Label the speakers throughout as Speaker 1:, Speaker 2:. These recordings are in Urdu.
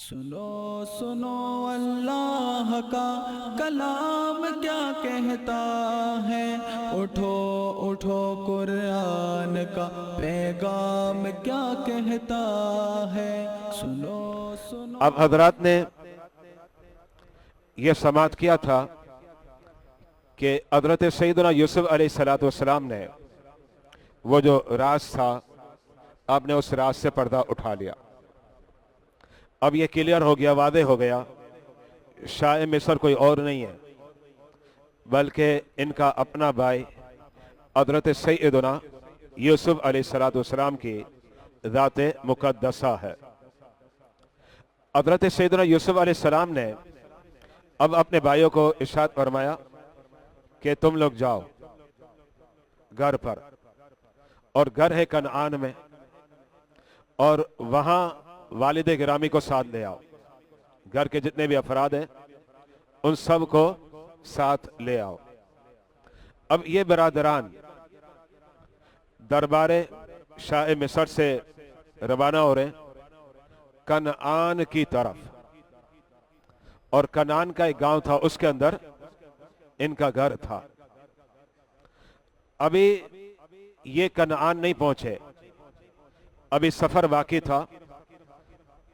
Speaker 1: سنو سنو اللہ کا کلام کیا کہتا ہے، اٹھو اٹھو قرآن کا پیغام کیا کہتا ہے، سنو سنو۔
Speaker 2: اب حضرات نے یہ سماعت کیا تھا کہ حضرت سیدنا یوسف علیہ السلام نے وہ جو راز تھا، آپ نے اس راز سے پردہ اٹھا لیا۔ اب یہ کلیئر ہو گیا، واضح ہو گیا، شاہ مصر کوئی اور نہیں ہے بلکہ ان کا اپنا بھائی حضرت سیدنا یوسف علیہ السلام کی ذات مقدسہ ہے۔ حضرت سیدنا یوسف علیہ السلام نے اب اپنے بھائیوں کو ارشاد فرمایا کہ تم لوگ جاؤ گھر پر، اور گھر ہے کنعان میں، اور وہاں والد گرامی کو ساتھ لے آؤ، گھر کے جتنے بھی افراد ہیں ان سب کو ساتھ لے آؤ۔ اب یہ برادران دربار شاہ مصر سے روانہ ہو رہے کنعان کی طرف، اور کنعان کا ایک گاؤں تھا، اس کے اندر ان کا گھر تھا۔ ابھی یہ کنعان نہیں پہنچے، ابھی سفر باقی تھا،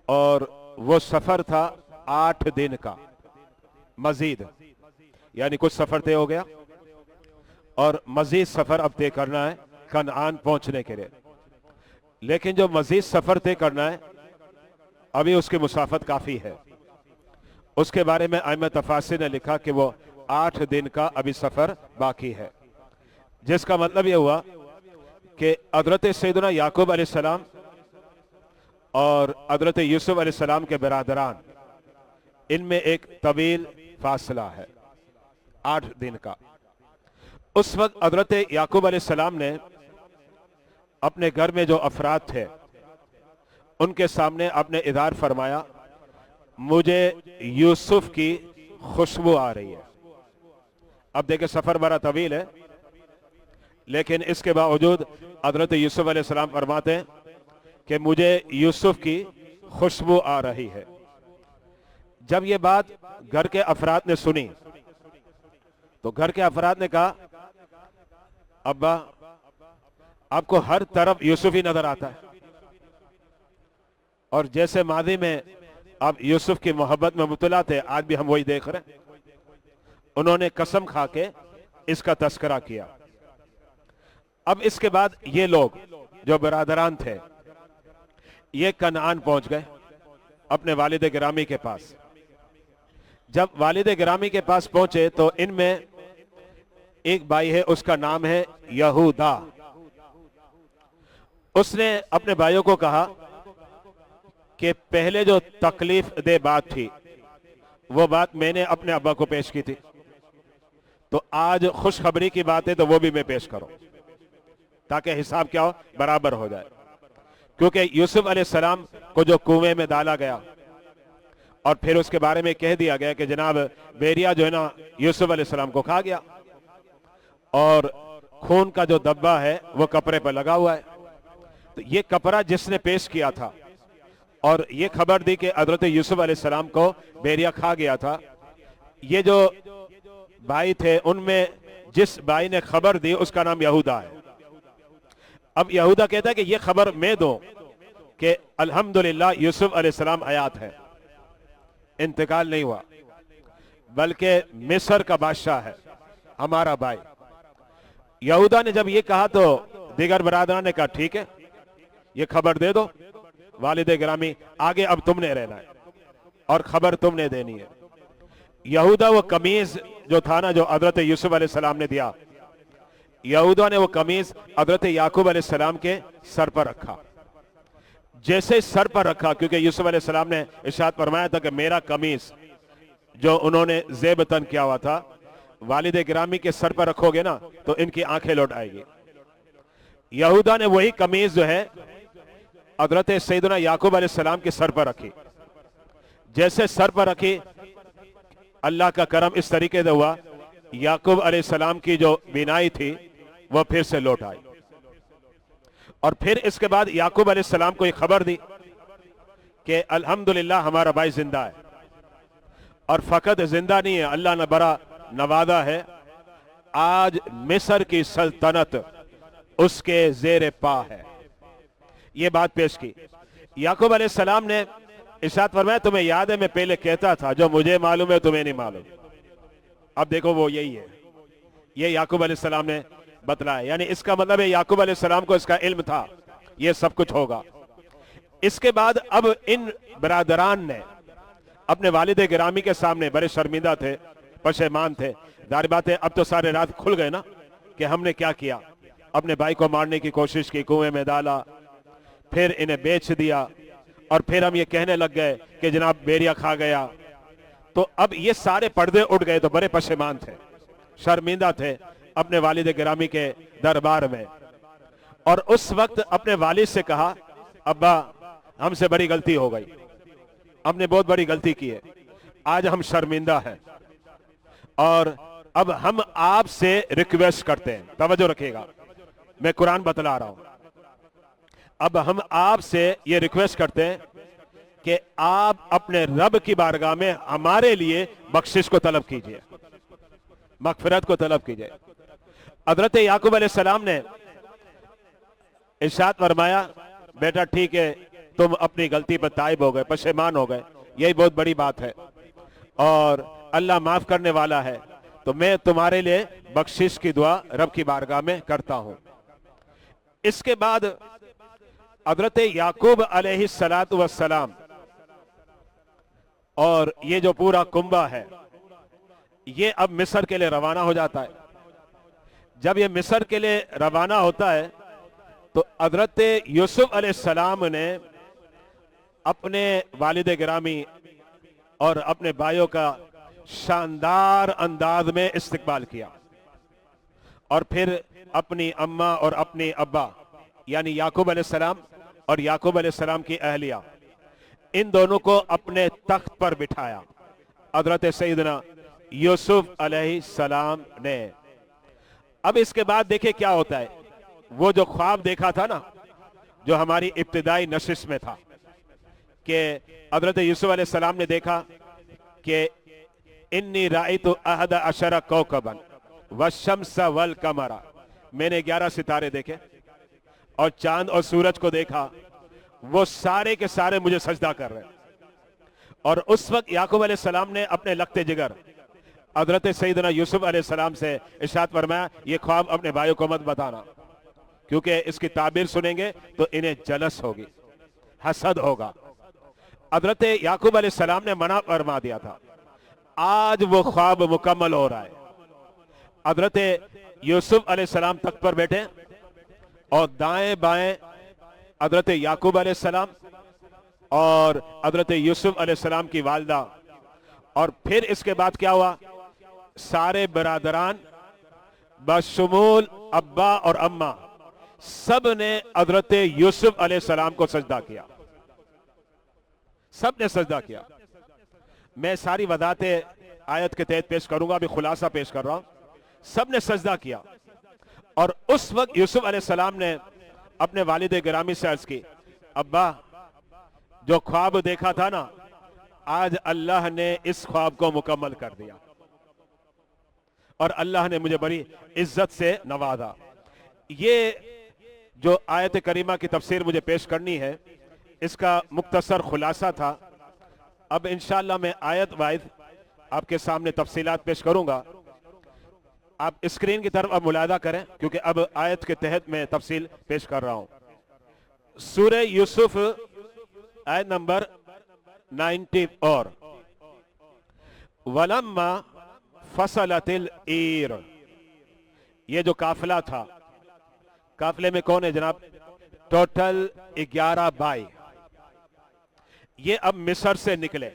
Speaker 2: اور وہ سفر تھا 8 دن کا مزید، یعنی کچھ سفر طے ہو گیا اور مزید سفر اب طے کرنا ہے کنعان پہنچنے کے لیے۔ لیکن جو مزید سفر طے کرنا ہے ابھی اس کی مسافت کافی ہے، اس کے بارے میں ائمہ تفاسیر نے لکھا کہ وہ 8 دن کا ابھی سفر باقی ہے، جس کا مطلب یہ ہوا کہ حضرت سیدنا یعقوب علیہ السلام اور حضرت یوسف علیہ السلام کے برادران، ان میں ایک طویل فاصلہ ہے 8 دن کا۔ اس وقت حضرت یعقوب علیہ السلام نے اپنے گھر میں جو افراد تھے ان کے سامنے اپنے اظہار فرمایا، مجھے یوسف کی خوشبو آ رہی ہے۔ اب دیکھیں سفر بڑا طویل ہے، لیکن اس کے باوجود حضرت یوسف علیہ السلام فرماتے ہیں کہ مجھے یوسف کی خوشبو آ رہی ہے۔ جب یہ بات گھر کے افراد نے سنی تو گھر کے افراد نے کہا، ابا آپ کو ہر طرف یوسف ہی نظر آتا ہے، اور جیسے ماضی میں آپ یوسف کی محبت میں مبتلا تھے، آج بھی ہم وہی دیکھ رہے ہیں۔ انہوں نے قسم کھا کے اس کا تذکرہ کیا۔ اب اس کے بعد یہ لوگ جو برادران تھے یہ کنعان پہنچ گئے اپنے والد گرامی کے پاس۔ جب والد گرامی کے پاس پہنچے تو ان میں ایک بھائی ہے، اس کا نام ہے یہودا۔ اس نے اپنے بھائیوں کو کہا کہ پہلے جو تکلیف دہ بات تھی وہ بات میں نے اپنے ابا کو پیش کی تھی، تو آج خوشخبری کی بات ہے تو وہ بھی میں پیش کروں تاکہ حساب کیا ہو، برابر ہو جائے۔ کیونکہ یوسف علیہ السلام کو جو کنویں میں ڈالا گیا اور پھر اس کے بارے میں کہہ دیا گیا کہ جناب بیریا جو ہے نا یوسف علیہ السلام کو کھا گیا، اور خون کا جو دبا ہے وہ کپڑے پر لگا ہوا ہے، تو یہ کپڑا جس نے پیش کیا تھا اور یہ خبر دی کہ حضرت یوسف علیہ السلام کو بیریا کھا گیا تھا، یہ جو بھائی تھے ان میں جس بھائی نے خبر دی اس کا نام یہودا ہے۔ اب یہودا کہتا ہے کہ یہ خبر میں دوں کہ الحمدللہ یوسف علیہ السلام حیات ہے، انتقال نہیں ہوا، بلکہ مصر کا بادشاہ ہے ہمارا بھائی۔ یہودا نے جب یہ کہا تو دیگر برادران نے کہا ٹھیک ہے، یہ خبر دے دو والد گرامی، آگے اب تم نے رہنا ہے اور خبر تم نے دینی ہے۔ یہودا وہ قمیض جو تھا نا جو حضرت یوسف علیہ السلام نے دیا، یہودا نے وہ قمیض حضرت یعقوب علیہ السلام کے سر پر رکھا۔ جیسے سر پر رکھا، کیونکہ یوسف علیہ السلام نے ارشاد فرمایا تھا کہ میرا قمیض جو انہوں نے زیب تن کیا ہوا تھا والد گرامی کے سر پر رکھو گے نا تو ان کی آنکھیں لوٹ آئے گی۔ یہودا نے وہی قمیض جو ہے حضرت سیدنا یعقوب علیہ السلام کے سر پر رکھی۔ جیسے سر پر رکھی، اللہ کا کرم اس طریقے سے ہوا، یعقوب علیہ السلام کی جو بینائی تھی وہ پھر سے لوٹ آئی۔ اور پھر اس کے بعد یعقوب علیہ السلام کو ایک خبر دی کہ الحمدللہ ہمارا بھائی زندہ ہے، اور فقط زندہ نہیں ہے، اللہ نے بڑا نوازا ہے، آج مصر کی سلطنت اس کے زیر پا ہے۔ یہ بات پیش کی۔ یعقوب علیہ السلام نے ارشاد فرمایا تمہیں یاد ہے میں پہلے کہتا تھا جو مجھے معلوم ہے تمہیں نہیں معلوم، اب دیکھو وہ یہی ہے، یہ یعقوب علیہ السلام نے بتلایا، یعنی اس کا مطلب ہے یعقوب علیہ السلام کو اس کا علم تھا یہ سب کچھ ہوگا۔ اس کے بعد اب ان برادران نے اپنے والد گرامی کے سامنے بڑے شرمندہ تھے، پشیمان تھے، ظاہر بات ہے اب تو سارے رات کھل گئے نا کہ ہم نے کیا کیا، اپنے بھائی کو مارنے کی کوشش کی، کنویں میں ڈالا، پھر انہیں بیچ دیا، اور پھر ہم یہ کہنے لگ گئے کہ جناب بیریا کھا گیا۔ تو اب یہ سارے پردے اٹھ گئے، تو بڑے پشیمان تھے، شرمندہ تھے اپنے والد گرامی کے دربار میں، اور اس وقت اپنے والد سے کہا ابا ہم سے بڑی غلطی ہو گئی، ہم نے بہت بڑی غلطی کی ہے، آج ہم شرمندہ ہیں، اور اب ہم آپ سے ریکویسٹ کرتے ہیں، توجہ رکھیے گا میں قرآن بتلا رہا ہوں، اب ہم آپ سے یہ ریکویسٹ کرتے ہیں کہ آپ اپنے رب کی بارگاہ میں ہمارے لیے بخشش کو طلب کیجئے، مغفرت کو طلب کیجئے۔ حضرت یعقوب علیہ السلام نے ارشاد فرمایا بیٹا ٹھیک ہے تم اپنی غلطی پر تائب ہو گئے، پشیمان ہو گئے، یہی بہت بڑی بات ہے، اور اللہ معاف کرنے والا ہے، تو میں تمہارے لیے بخشش کی دعا رب کی بارگاہ میں کرتا ہوں۔ اس کے بعد حضرت یعقوب علیہ السلام اور یہ جو پورا کنبہ ہے یہ اب مصر کے لیے روانہ ہو جاتا ہے۔ جب یہ مصر کے لیے روانہ ہوتا ہے تو حضرت یوسف علیہ السلام نے اپنے والد گرامی اور اپنے بھائیوں کا شاندار انداز میں استقبال کیا، اور پھر اپنی اماں اور اپنی ابا یعنی یعقوب علیہ السلام اور یعقوب علیہ السلام کی اہلیہ، ان دونوں کو اپنے تخت پر بٹھایا حضرت سیدنا یوسف علیہ السلام نے۔ اب اس کے بعد دیکھیں کیا ہوتا ہے، وہ جو خواب دیکھا تھا نا جو ہماری ابتدائی نشست میں تھا کہ حضرت یوسف علیہ السلام نے دیکھا کہ انی رأیت احد عشر کوکبا والشمس والقمر، میں نے 11 ستارے دیکھے اور چاند اور سورج کو دیکھا، وہ سارے کے سارے مجھے سجدہ کر رہے ہیں۔ اور اس وقت یعقوب علیہ السلام نے اپنے لگتے جگر حضرت سیدنا یوسف علیہ السلام سے ارشاد فرمایا یہ خواب اپنے بھائیوں کو مت بتانا، کیونکہ اس کی تعبیر سنیں گے تو انہیں جلس ہوگی، حسد ہوگا۔ حضرت یعقوب علیہ السلام نے منع فرما دیا تھا، آج وہ خواب مکمل ہو رہا ہے۔ حضرت یوسف علیہ السلام تخت پر بیٹھے اور دائیں بائیں حضرت یعقوب علیہ السلام اور حضرت یوسف علیہ السلام کی والدہ، اور پھر اس کے بعد کیا ہوا، سارے برادران بشمول ابا اور اماں سب نے حضرت یوسف علیہ السلام کو سجدہ کیا، سب نے سجدہ کیا۔ میں ساری وضاحتیں آیت کے تحت پیش کروں گا، ابھی خلاصہ پیش کر رہا ہوں۔ سب نے سجدہ کیا، اور اس وقت یوسف علیہ السلام نے اپنے والد گرامی سے عرض کی ابا جو خواب دیکھا تھا نا آج اللہ نے اس خواب کو مکمل کر دیا، اور اللہ نے مجھے بڑی عزت سے نوازا۔ یہ جو آیت کریمہ کی تفسیر مجھے پیش کرنی ہے اس کا مختصر خلاصہ تھا۔ اب انشاءاللہ میں آیت وائز آپ کے سامنے تفصیلات پیش کروں گا، آپ اسکرین کی طرف اب ملاحظہ کریں کیونکہ اب آیت کے تحت میں تفصیل پیش کر رہا ہوں۔ سورہ یوسف آیت نمبر 94 وَلَمَّا فَصَلَتِ الْعِيرُ، یہ جو قافلہ تھا، قافلے میں کون ہے جناب؟ ٹوٹل 11 بھائی، یہ اب مصر سے نکلے،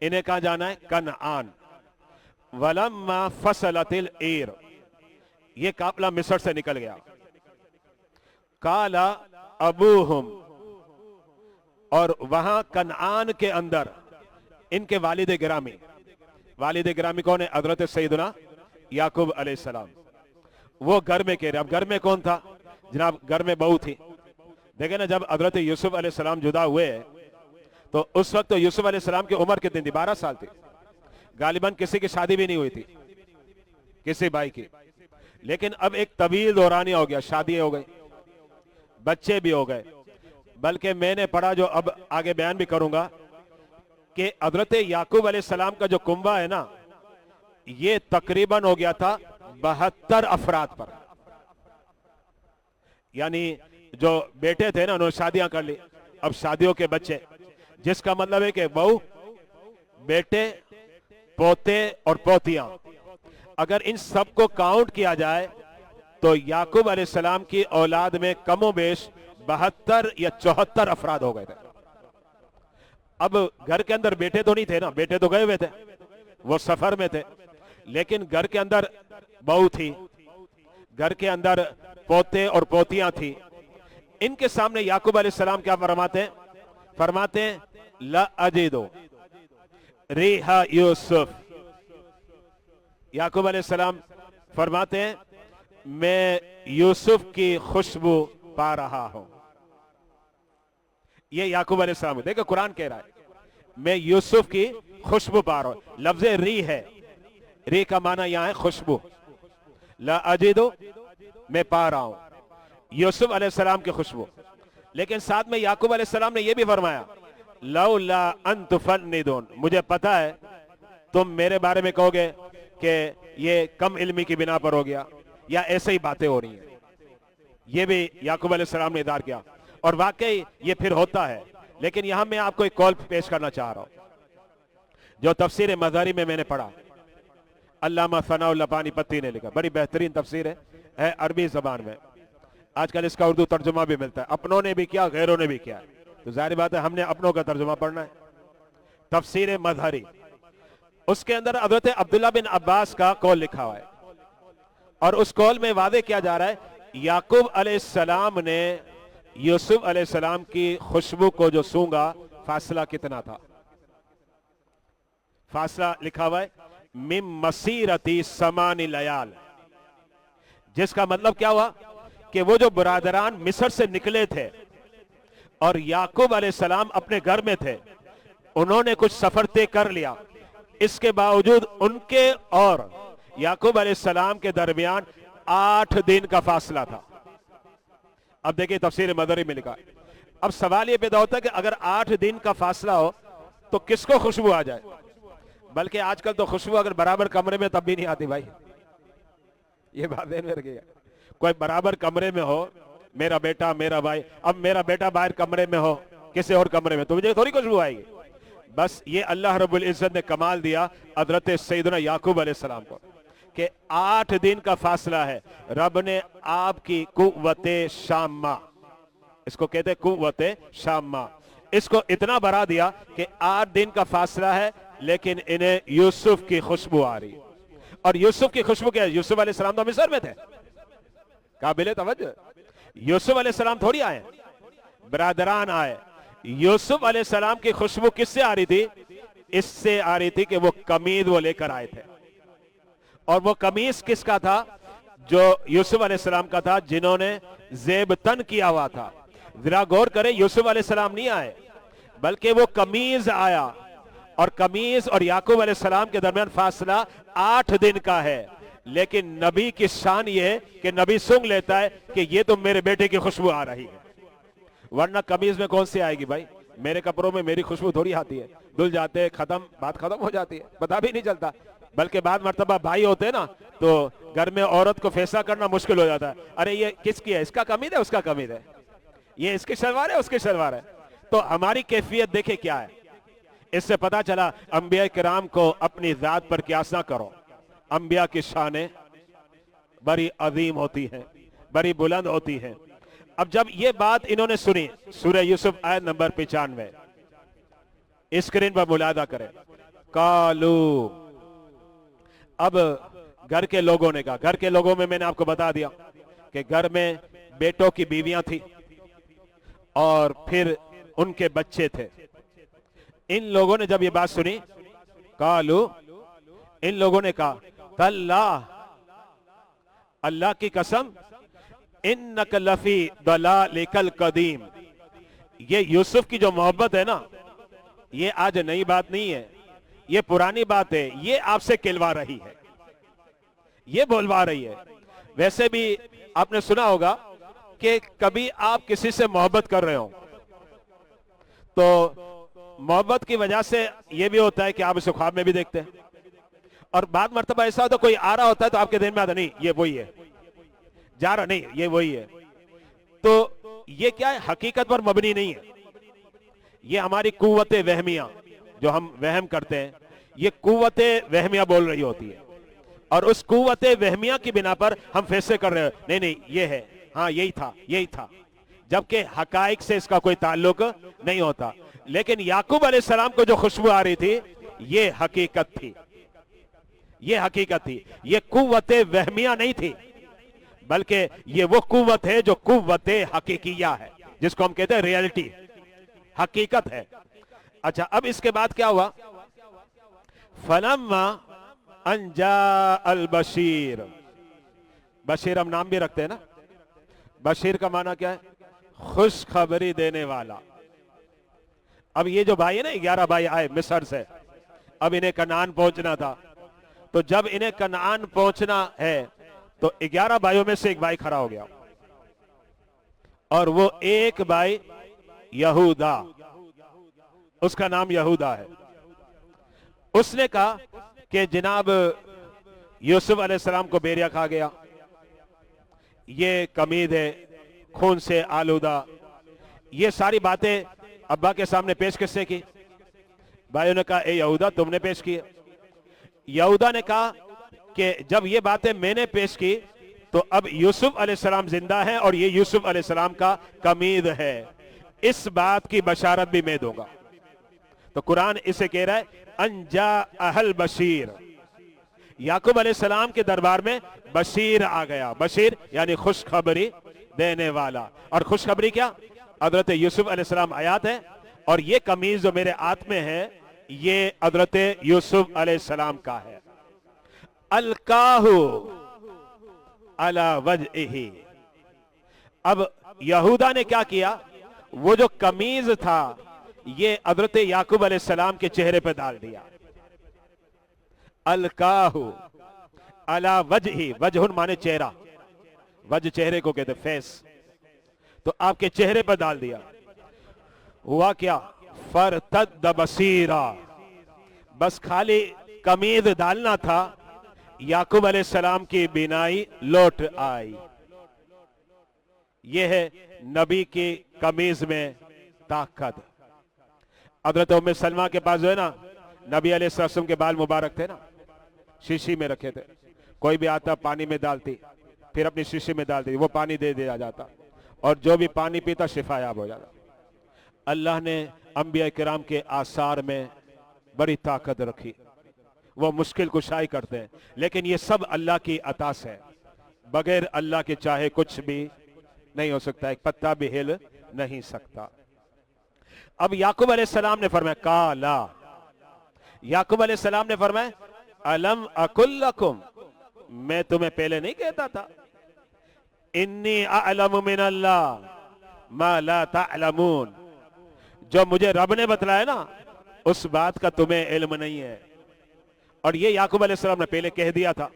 Speaker 2: انہیں کہاں جانا ہے؟ کنعان۔ وَلَمَّا فَصَلَتِ الْعِيرُ، یہ قافلہ مصر سے نکل گیا۔ قَالَ أَبُوهُمْ، اور وہاں کنعان کے اندر ان کے والد گرامی کون ہے؟ حضرت سیدنا یعقوب علیہ السلام، وہ گھر میں کہہ رہے۔ اب گھر میں کون تھا جناب؟ گھر میں بہو تھی۔ دیکھیں نا جب حضرت یوسف علیہ السلام جدا ہوئے تو اس وقت تو یوسف علیہ السلام کی عمر کتنی تھی؟ 12 سال تھی. غالباً کسی کی شادی بھی نہیں ہوئی تھی کسی بھائی کی. لیکن اب ایک طویل دورانیہ ہو گیا، شادی ہو گئی، بچے بھی ہو گئے. بلکہ میں نے پڑھا، جو اب آگے بیان بھی کروں گا، کہ حضرت یعقوب علیہ السلام کا جو کنبہ ہے نا، یہ تقریباً ہو گیا تھا 72 افراد پر. یعنی جو بیٹے تھے نا، انہوں نے شادیاں کر لی، اب شادیوں کے بچے، جس کا مطلب ہے کہ بہو، بیٹے، پوتے اور پوتیاں، اگر ان سب کو کاؤنٹ کیا جائے تو یعقوب علیہ السلام کی اولاد میں کم و بیش 72 یا 74 افراد ہو گئے تھے. اب گھر کے اندر بیٹے تو نہیں تھے نا، بیٹے تو گئے ہوئے تھے، وہ سفر میں تھے. لیکن گھر کے اندر بہو تھی، گھر کے اندر پوتے اور پوتیاں تھی. ان کے سامنے یعقوب علیہ السلام کیا فرماتے ہیں لا اجدو ریحا یوسف. یعقوب علیہ السلام فرماتے ہیں میں یوسف کی خوشبو پا رہا ہوں. یہ یعقوب علیہ السلام، دیکھو قرآن کہہ رہا ہے میں یوسف کی خوشبو پا رہا ہوں. لفظ ری ہے، ری کا معنی یہاں ہے خوشبو. لا اجدو، میں پا رہا ہوں یوسف علیہ السلام کی خوشبو. لیکن ساتھ میں یعقوب علیہ السلام نے یہ بھی فرمایا لولا ان تفندون، مجھے پتا ہے تم میرے بارے میں کہو گے کہ یہ کم علمی کی بنا پر ہو گیا یا ایسے ہی باتیں ہو رہی ہیں. یہ بھی یعقوب علیہ السلام نے ادار کیا، اور واقعی یہ پھر ہوتا ہے. لیکن یہاں میں آپ کو ایک کال پیش کرنا چاہ رہا ہوں جو تفسیر مظہری میں نے پڑھا. علامہ ثناء اللہ پانی پتی نے لکھا، بڑی بہترین تفسیر ہے عربی زبان میں. آج کل اس کا اردو ترجمہ بھی ملتا ہے، اپنوں نے بھی کیا، غیروں نے بھی کیا. تو ظاہر بات ہے ہم نے اپنوں کا ترجمہ پڑھنا ہے. تفسیر مظہری، اس کے اندر حضرت عبداللہ بن عباس کا قول لکھا ہوا ہے، اور اس قول میں واضح کیا جا رہا ہے یعقوب علیہ السلام نے یوسف علیہ السلام کی خوشبو کو جو سونگا، فاصلہ کتنا تھا؟ فاصلہ لکھا ہوا ہے من مسیرتی 8 لیال، جس کا مطلب کیا ہوا کہ وہ جو برادران مصر سے نکلے تھے اور یعقوب علیہ السلام اپنے گھر میں تھے، انہوں نے کچھ سفر طے کر لیا، اس کے باوجود ان کے اور یعقوب علیہ السلام کے درمیان 8 دن کا فاصلہ تھا. اب دیکھیں تفسیر مظہری میں لکھا. اب سوال یہ پیدا ہوتا ہے کہ اگر 8 دن کا فاصلہ ہو تو کس کو خوشبو آ جائے؟ بلکہ آج کل تو خوشبو اگر برابر کمرے میں تب بھی نہیں آتی بھائی. یہ بات ذہن میں رکھیے گا. کوئی برابر کمرے میں ہو، میرا بیٹا، میرا بھائی، اب میرا بیٹا باہر کمرے میں ہو کسی اور کمرے میں، تو مجھے تھوڑی خوشبو آئے گی. بس یہ اللہ رب العزت نے کمال دیا حضرت سیدنا یعقوب علیہ السلام کو کہ 8 دن کا فاصلہ ہے. رب نے آپ کی قوت شامہ، اس کو کہتے قوت شامہ، اس کو اتنا بڑھا دیا کہ 8 دن کا فاصلہ ہے لیکن انہیں یوسف کی خوشبو آ رہی. اور یوسف کی خوشبو کیا ہے؟ یوسف علیہ السلام تو مصر میں تھے. قابل توجہ، یوسف علیہ السلام تھوڑی آئے، برادران آئے. یوسف علیہ السلام کی خوشبو کس سے آ رہی تھی؟ اس سے آ رہی تھی کہ وہ قمیض وہ لے کر آئے تھے. اور وہ قمیض کس کا تھا؟ جو یوسف علیہ السلام کا تھا، جنہوں نے زیب تن کیا ہوا تھا. ذرا غور کریں، یوسف علیہ السلام نہیں آئے بلکہ وہ قمیض آیا. اور قمیض اور یعقوب علیہ السلام کے درمیان فاصلہ 8 دن کا ہے. لیکن نبی کی شان یہ ہے کہ نبی سنگ لیتا ہے کہ یہ تو میرے بیٹے کی خوشبو آ رہی ہے. ورنہ قمیض میں کون سی آئے گی بھائی؟ میرے کپڑوں میں میری خوشبو تھوڑی آتی ہے. دھل جاتے، ختم، بات ختم ہو جاتی ہے، پتہ بھی نہیں چلتا. بلکہ بعد مرتبہ بھائی ہوتے ہیں نا تو گھر میں عورت کو فیصلہ کرنا مشکل ہو جاتا ہے. ارے یہ کس کی ہے؟ اس کا قمیض ہے، اس کا قمیض ہے، یہ اس کی شلوار ہے، اس کی شلوار ہے. تو ہماری کیفیت دیکھیں کیا ہے. اس سے پتا چلا انبیاء کرام کو اپنی ذات پر قیاس نہ کرو. انبیاء کی شانیں بڑی عظیم ہوتی ہیں، بڑی بلند ہوتی ہیں. اب جب یہ بات انہوں نے سنی، سورہ یوسف آیت نمبر 95 اسکرین پر ملاحظہ کریں. قالو، اب گھر کے لوگوں نے کہا، گھر کے لوگوں میں نے آپ کو بتا دیا کہ گھر میں بیٹوں کی بیویاں تھی اور پھر ان کے بچے تھے. ان لوگوں نے جب یہ بات سنی، قالو، ان لوگوں نے کہا تاللہ، اللہ کی قسم، انک لفی ضلالک القدیم، یہ یوسف کی جو محبت ہے نا، یہ آج نئی بات نہیں ہے، یہ پرانی بات ہے، یہ آپ سے کہلوا رہی ہے، یہ بولوا رہی ہے۔ ویسے بھی آپ نے سنا ہوگا کہ کبھی آپ کسی سے محبت کر رہے ہو تو محبت کی وجہ سے یہ بھی ہوتا ہے کہ آپ اسے خواب میں بھی دیکھتے ہیں، اور بعد مرتبہ ایسا ہوتا ہے کوئی آ رہا ہوتا ہے تو آپ کے ذہن میں آتا نہیں یہ وہی ہے، جا رہا نہیں یہ وہی ہے۔ تو یہ کیا ہے؟ حقیقت پر مبنی نہیں ہے، یہ ہماری قوت وہمیہ جو ہم وہم کرتے ہیں، یہ قوت وہمیہ بول رہی ہوتی ہے، اور اس قوت وہمیہ کی بنا پر ہم فیصلے کر رہے ہیں نہیں نہیں یہ ہے، ہاں یہی تھا یہی تھا، جبکہ حقائق سے اس کا کوئی تعلق نہیں ہوتا۔ لیکن یعقوب علیہ السلام کو جو خوشبو آ رہی تھی یہ حقیقت تھی، یہ حقیقت تھی، یہ قوت وہمیہ نہیں تھی، بلکہ یہ وہ قوت ہے جو قوت حقیقیہ ہے، جس کو ہم کہتے ہیں ریئلٹی، حقیقت ہے۔ اچھا اب اس کے بعد کیا ہوا؟ فَلَمَّا أَن جَاءَ الْبَشِيرُ، بشیر ہم نام بھی رکھتے ہیں نا، بشیر کا معنی کیا ہے؟ خوشخبری دینے والا۔ اب یہ جو بھائی ہے نا 11 بھائی آئے مصر سے، اب انہیں کنعان پہنچنا تھا، تو جب انہیں کنعان پہنچنا ہے تو 11 بھائیوں میں سے ایک بھائی کھڑا ہو گیا، اور وہ ایک بھائی یہودا، اس کا نام یہودا ہے۔ اس نے کہا کہ جناب یوسف علیہ السلام کو بیریا کھا گیا، یہ قمید ہے خون سے آلودہ، یہ ساری باتیں ابا کے سامنے پیش کس سے کی؟ بھائیوں نے کہا اے یہودا تم نے پیش کی۔ یہودا نے کہا کہ جب یہ باتیں میں نے پیش کی تو اب یوسف علیہ السلام زندہ ہیں اور یہ یوسف علیہ السلام کا قمید ہے، اس بات کی بشارت بھی میں دوں گا۔ تو قرآن اسے کہہ رہا ہے ان جاء البشیر، یعقوب علیہ السلام کے دربار میں بشیر آ گیا، بشیر یعنی خوشخبری دینے والا، اور خوشخبری کیا؟ حضرت یوسف علیہ السلام آیات ہے، اور یہ قمیض جو میرے ہاتھ میں ہے یہ حضرت یوسف علیہ السلام کا ہے۔ القاہو علی وجہہ، اب یہودا نے کیا کیا؟ وہ جو قمیض تھا یہ حضرت یعقوب علیہ السلام کے چہرے پہ ڈال دیا۔ القاہو علی وجہہ، وجہ مانے چہرہ، وجہ چہرے کو کہتے فیس، تو آپ کے چہرے پر ڈال دیا۔ ہوا کیا؟ فرتد بصیرا، بس خالی قمیض ڈالنا تھا، یعقوب علیہ السلام کی بینائی لوٹ آئی۔ یہ ہے نبی کی قمیض میں طاقت۔ حضرت ام سلمہ کے پاس جو ہے نا نبی علیہ السلام کے بال مبارک تھے نا، شیشی میں رکھے تھے، کوئی بھی آتا پانی میں ڈالتی، پھر اپنی شیشی میں ڈالتی، وہ پانی دے دیا جاتا، اور جو بھی پانی پیتا شفا یاب ہو جاتا۔ اللہ نے انبیاء کرام کے آثار میں بڑی طاقت رکھی، وہ مشکل کشائی کرتے ہیں، لیکن یہ سب اللہ کی عطا سے، بغیر اللہ کے چاہے کچھ بھی نہیں ہو سکتا، ایک پتا بھی ہل نہیں سکتا۔ اب یعقوب علیہ السلام نے فرمایا کالا، یعقوب علیہ السلام نے فرمایا الم اقل لکم، میں تمہیں پہلے نہیں کہتا تھا انی اعلم من اللہ ما لا تعلمون، جو مجھے رب نے بتلایا نا اس بات کا تمہیں علم نہیں ہے۔ اور یہ یعقوب علیہ السلام نے پہلے کہہ دیا تھا،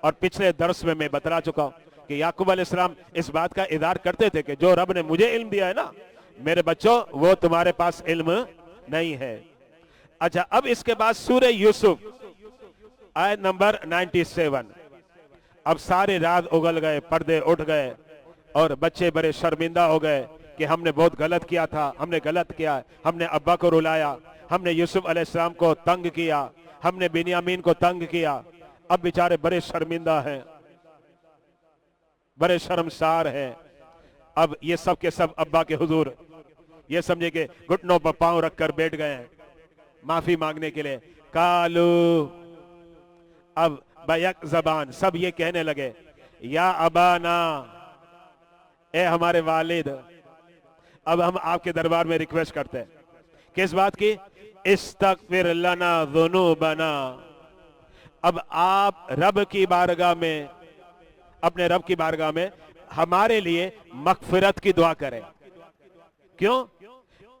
Speaker 2: اور پچھلے درس میں بتلا چکا ہوں کہ یعقوب علیہ السلام اس بات کا اظہار کرتے تھے کہ جو رب نے مجھے علم دیا ہے نا میرے بچوں وہ تمہارے پاس علم نہیں ہے۔ اچھا اب اس کے بعد سورہ یوسف آیت نمبر 97، اب سارے راز اگل گئے، پردے اٹھ گئے، اور بچے بڑے شرمندہ ہو گئے کہ ہم نے بہت غلط کیا تھا، ہم نے غلط کیا، ہم نے ابا کو رلایا، ہم نے یوسف علیہ السلام کو تنگ کیا، ہم نے بنیامین کو تنگ کیا، اب بیچارے بڑے شرمندہ ہیں، بڑے شرمسار ہیں۔ اب یہ سب کے سب ابا کے حضور یہ سمجھے کہ گھٹنوں پر پاؤں رکھ کر بیٹھ گئے ہیں معافی مانگنے کے لیے۔ کالو، اب بیک زبان سب یہ کہنے لگے یا ابانا، اے ہمارے والد، اب ہم آپ کے دربار میں ریکویسٹ کرتے ہیں کس بات کی؟ استغفر لنا ذنوبنا، اب آپ رب کی بارگاہ میں، اپنے رب کی بارگاہ میں ہمارے لیے مغفرت کی دعا کریں۔ کیوں؟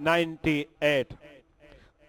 Speaker 2: 98,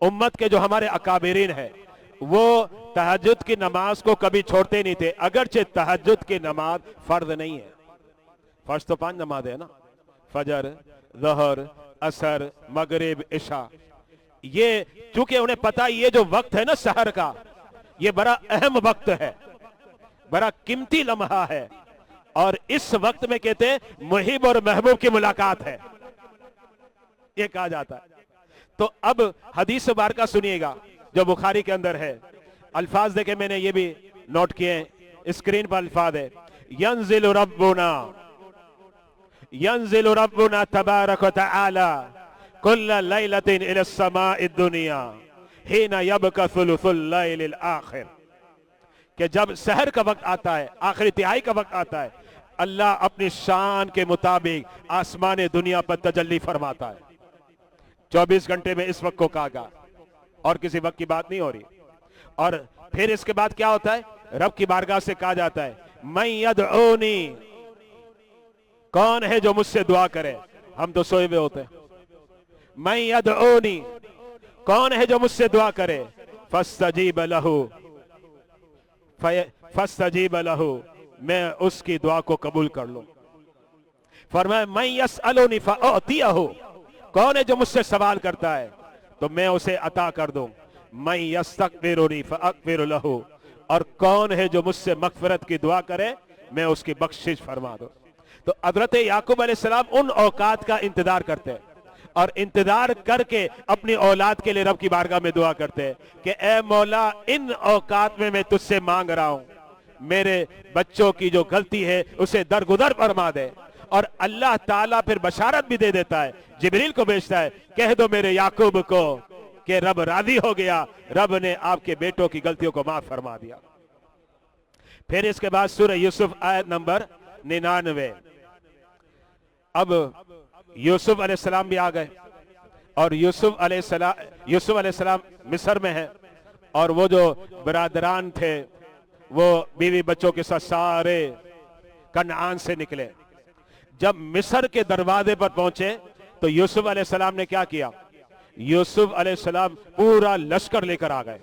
Speaker 2: امت کے جو ہمارے اکابرین ہیں وہ تہجد کی نماز کو کبھی چھوڑتے نہیں تھے، اگرچہ تہجد کی نماز فرض نہیں ہے۔ فرض تو 5 نمازیں ہیں نا، فجر، ظہر، عصر، مغرب، عشاء۔ یہ چونکہ انہیں پتا یہ جو وقت ہے نا سحر کا، یہ بڑا اہم وقت ہے، بڑا قیمتی لمحہ ہے، اور اس وقت میں کہتے ہیں محب اور محبوب کی ملاقات ہے، یہ کہا جاتا ہے۔ تو اب حدیث مبارکہ سنیے گا جو بخاری کے اندر ہے، الفاظ دیکھیں، میں نے یہ بھی نوٹ کیے ہیں، اسکرین پر الفاظ ہے، ينزل ربنا تبارك وتعالى كل ليلة إلى السماء الدنيا حين يبقى ثلث الليل الآخر، کہ جب سحر کا وقت آتا ہے، آخری تہائی کا وقت آتا ہے، اللہ اپنی شان کے مطابق آسمان دنیا پر تجلی فرماتا ہے۔ 24 گھنٹے میں اس وقت کو کہا گا، اور کسی وقت کی بات نہیں ہو رہی۔ اور پھر اس کے بعد کیا ہوتا ہے؟ رب کی بارگاہ سے کہا جاتا ہے من یدعونی، کون ہے جو مجھ سے دعا کرے؟ ہم تو سوئے ہوئے ہوتے ہیں۔ من یدعونی، کون ہے جو مجھ سے دعا کرے؟ فاستجیب لہ، فاستجیب لہ، میں اس کی دعا کو قبول کر لوں۔ فرمایا من یسألونی فاعطیہ، کون ہے جو مجھ سے سوال کرتا ہے تو میں اسے عطا کر دوں۔ من یستغفرنی فاغفر لہ، اور کون ہے جو مجھ سے مغفرت کی دعا کرے میں اس کی بخشش فرما دوں۔ تو حضرت یعقوب علیہ السلام ان اوقات کا انتظار کرتے ہیں، اور انتظار کر کے اپنی اولاد کے لئے رب کی بارگاہ میں دعا کرتے ہیں کہ اے مولا ان اوقات میں میں تجھ سے مانگ رہا ہوں، میرے بچوں کی جو غلطی ہے اسے درگزر فرما دے۔ اور اللہ تعالیٰ پھر بشارت بھی دے دیتا ہے، جبریل کو بھیجتا ہے، کہہ دو میرے یعقوب کو کہ رب راضی ہو گیا، رب نے آپ کے بیٹوں کی غلطیوں کو معاف فرما دیا۔ پھر اس کے بعد سورہ یوسف آیت نمبر 99۔ اب یوسف علیہ السلام بھی آ گئے، اور یوسف علیہ السلام مصر میں ہیں، اور وہ جو برادران تھے وہ بیوی بچوں کے ساتھ سارے کنعان سے نکلے۔ جب مصر کے دروازے پر پہنچے تو یوسف علیہ السلام نے کیا کیا؟ یوسف علیہ السلام پورا لشکر لے کر آ گئے،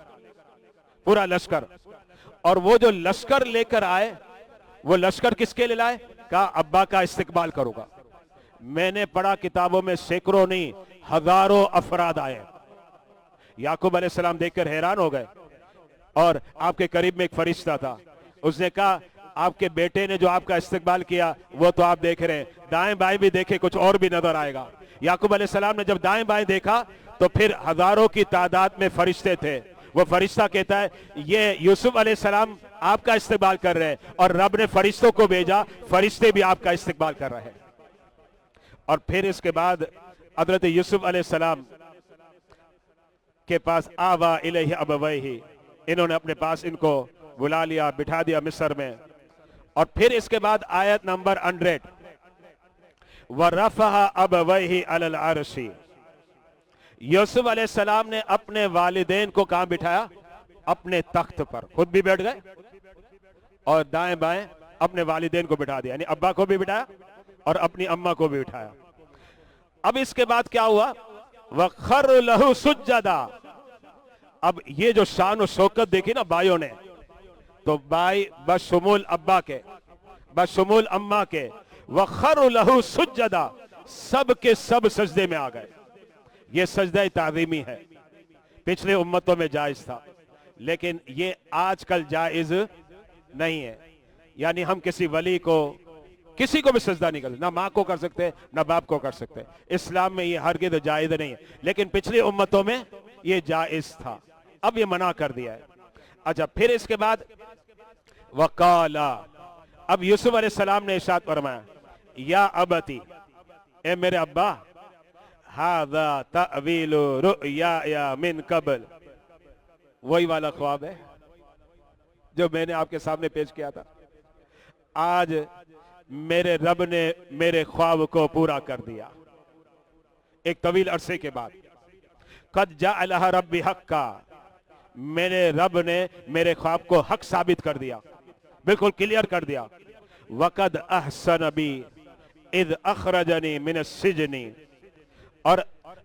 Speaker 2: پورا لشکر۔ اور وہ جو لشکر لے کر آئے، وہ لشکر کس کے لے لائے؟ کہا ابا کا استقبال کروں گا۔ میں نے پڑھا کتابوں میں سینکڑوں نہیں ہزاروں افراد آئے۔ یعقوب علیہ السلام دیکھ کر حیران ہو گئے، اور آپ کے قریب میں ایک فرشتہ تھا، اس نے کہا آپ کے بیٹے نے جو آپ کا استقبال کیا وہ تو آپ دیکھ رہے ہیں، دائیں بائیں بھی دیکھے کچھ اور بھی نظر آئے گا۔ یعقوب علیہ السلام نے جب دائیں بائیں دیکھا تو پھر ہزاروں کی تعداد میں فرشتے تھے۔ وہ فرشتہ کہتا ہے یہ یوسف علیہ السلام آپ کا استقبال کر رہے ہیں، اور رب نے فرشتوں کو بھیجا، فرشتے بھی آپ کا استقبال کر رہے ہیں۔ اور پھر اس کے بعد حضرت یوسف علیہ السلام کے پاس آوا الیہ ابویہ، انہوں نے اپنے پاس ان کو بلا لیا، بٹھا دیا مصر میں۔ اور پھر اس کے بعد آیت نمبر 100، وَرَفَعَ أَبَوَيْهِ عَلَى الْعَرْشِ، یوسف علیہ السلام نے اپنے والدین کو کہاں بٹھایا؟ اپنے تخت پر، خود بھی بیٹھ گئے اور دائیں بائیں اپنے والدین کو بٹھا دیا، یعنی ابا کو بھی بٹھایا اور اپنی اماں کو بھی بٹھایا۔ اب اس کے بعد کیا ہوا؟ وَخَرُّ لَهُ سُجَّدًا۔ اب یہ جو شان و شوکت دیکھی نا بھائیوں نے، تو بھائی بشمول ابا کے، بشمول اماں کے، وَخَرُّ لَهُ سُجَّدًا، سب کے سب سجدے میں آ گئے۔ یہ سجدہ تعظیمی ہے، پچھلے امتوں میں جائز تھا، لیکن یہ آج کل جائز نہیں ہے۔ یعنی ہم کسی ولی کو، کسی کو بھی سجدہ نہیں کرتے، نہ ماں کو کر سکتے نہ باپ کو کر سکتے، اسلام میں یہ ہرگز جائز نہیں ہے، لیکن پچھلی امتوں میں یہ جائز تھا، اب یہ منع کر دیا ہے۔ اچھا، پھر اس کے بعد وقال، اب یوسف علیہ السلام نے ارشاد فرمایا یا ابتی، اے میرے ابا، ھذا تأویل رؤیائی من قبل، وہی والا خواب ہے جو میں نے آپ کے سامنے پیش کیا تھا، آج میرے رب نے میرے خواب کو پورا کر دیا ایک طویل عرصے کے بعد۔ قد جعلها ربی حقا، میرے رب نے میرے خواب کو حق ثابت کر دیا، بالکل کلیئر کر دیا۔ وقد احسن بی اذ اخرجنی من السجن، اور